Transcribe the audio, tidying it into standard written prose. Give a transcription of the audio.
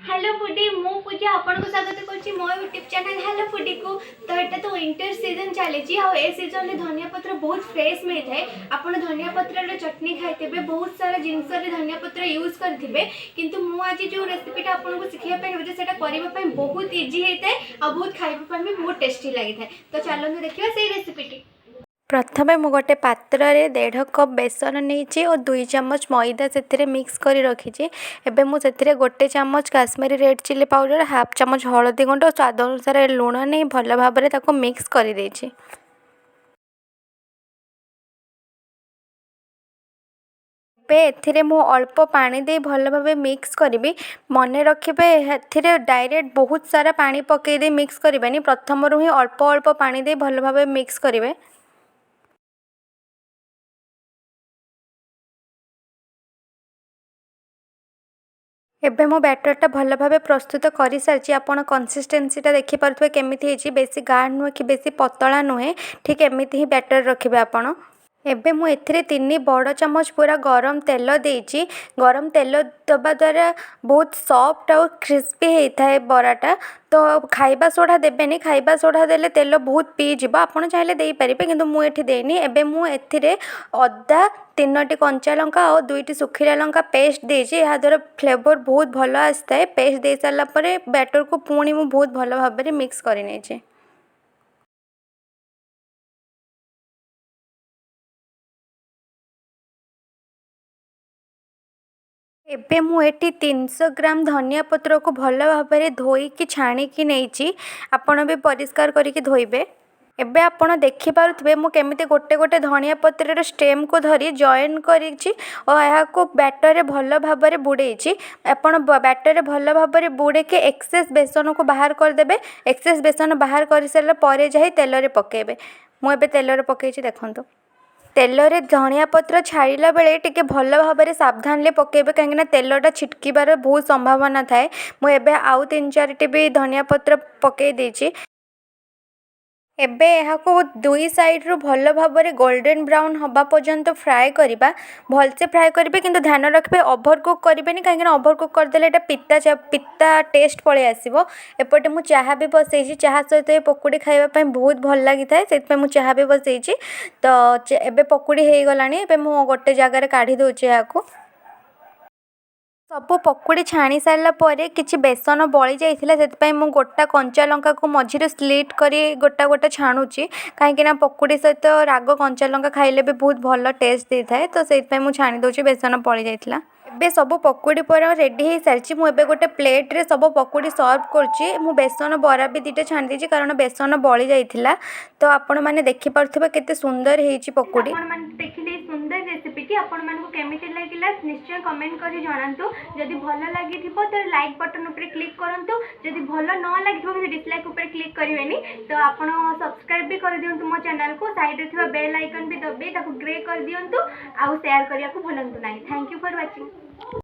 Hello foodie मु पूजा आपन को स्वागत करछि मो यूट्यूब चैनल हेलो फूडी को। तो एटा तो विंटर सीजन चली आ ए सीजन में धनिया पत्र बहुत फ्रेश मिलता है। आपन धनिया पत्र चटनी खाइते बहुत सारा जिनस धनिया पत्र यूज करथिबे, किंतु मु आज जो रेसिपीटा आपन को सिखाइया पे होजे सेटा करबा पे बहुत इजी हेते आ बहुत खाइबा पे भी बहुत टेस्टी लागि थाए। तो चलो देखिबा सेही रेसिपीटी। प्रथमे मु गोटे पात्र रे 1.5 कप बेसन नहीं और 2 चम्मच मैदा से मिक्स कर रखी। एबे मु से गोटे चम्मच Kashmiri red chilli powder, half चम्मच हलदी गुंड और स्वाद अनुसार लुण नहीं भल भाव में मिक्स कर देछि। एथिरे मु अल्प पानी दे भल भाव मिक्स करी। मन रखिए एथिरे डायरेक्ट बहुत सारा पानी पकई दे मिक्स करबेनी, प्रथम रु ही अल्प अल्प पानी दे भल भाव मिक्स करेंगे। एबे मो बैटरटा भल भाव प्रस्तुत कर सारी। आपड़ कंसिस्टेंसीटा देखिपे केमी बेसी गाढ़ नुहे कि बेसी पतला नुहे, ठीक एमती ही बैटर रखिए आपण। एबे मु एथिरे 3 बड़ चम्मच पूरा गरम तेल देइछि। गरम तेल दबा द्वारा बहुत सॉफ्ट और क्रिस्पी होता है बराटा। तो खाइबा सोडा देबेनी, खाइबा सोडा देले तेल बहुत पीजिब। आपन चाहिले देई परिबे किंतु मु एठी देनी। एबे मु एथिरे अदा 3टी कंचा लंका और 2टी सुखिला लंका पेस्ट देइछि। या द्वारा फ्लेवर बहुत भल आसता है। पेस्ट दे सारा पर बैटर को पुणी मु बहुत भल भाव में मिक्स कर नेछि। एबे मु एटी 300 ग्राम धनिया पत्र को भल भाव में धोईकी छाणिकी नहीं। आपण भी परिष्कार करिकी धोइबे। एबे आपण देखि पारुथिबे मु केमिति गोटे गोटे धनिया पत्र स्टेम को धरी जॉइन करिछि और यहाँ को बैटर रे भल भाव में बुड़ेछि। आपण बैटर रे भल भाव में बुड़े के एक्सेस बेसन को बाहर कर देबे। एक्सेस बेसन बाहर कर सारा परे जाई तेल रे पकेबे। मु एबे तेल रे पकेछि देखंतु। तेल रे धनिया पत्र छाड़ला बेले टिके भल भाव में सावधान पकेबे, कहीं तेलटा छिटकीबार बहुत संभावना थाए। मु एबे आउ 3-4टी भी धनिया पत्र पकई देछि। एबे यहाँ को दुई साइड रू भल भाव में गोल्डन ब्राउन हवा पर्यंत फ्राए करबा। भलसे फ्राए करेंगे किंतु ध्यान रखिए ओभर कुक करेंगे, कहीं ओभर कुक करदेले पिता पिता टेस्ट पलि आसो। एपटे मु चाहा भी बसई, चाहा सहित ये पकुड़ी खाइबा बहुत भल लगी थाए, से मु चाहा भी बसई। तो एबे पकुड़ी हो गलानी। एबे मु गोटे जगार काढ़ी दउछि। यहाँ सबू पकुड़ी छाणी सारा पर किसी बेसन बड़ी जाइए, मु गोटा कंचा लंका को मझीरे स्लीट करी गोटा गोटा छाणुची। कहीं पकुड़ी सहित राग कंचा लंका खाइले भी बहुत भल टेस्ट दे थाए। तो से छाणी दउछि, बेसन पड़ी जाइथिला। एबे सब पकुड़ी पर रेडी हो सारी। मुझे गोटे प्लेट रे सब पकुड़ी सर्व करछि। मु बेसन बरा भी 2टा छाणी देछि कारण बेसन बड़ी जाइथिला। तो आपण माने देखि पारथुबे केते सुंदर हेछि पकुड़ी। आपण माने देखिले सुंदर रेसिपीटी आपण मानको केमिति लागिला निश्चय कमेंट करी जणांतु। जदि भल लागिथिबो तो लाइक बटन ऊपर क्लिक करंतु। जदि भल न लागिथिबो तो डिसलाइक ऊपर क्लिक करिवेनी। तो आपण सब्सक्राइब भी कर दियंतु मो चैनल को। साइड रे थिबा बेल आइकन भी दबे ताको ग्रे कर दियंतु। आ शेयर करिया को भूलंतु नाही। Thank you for watching.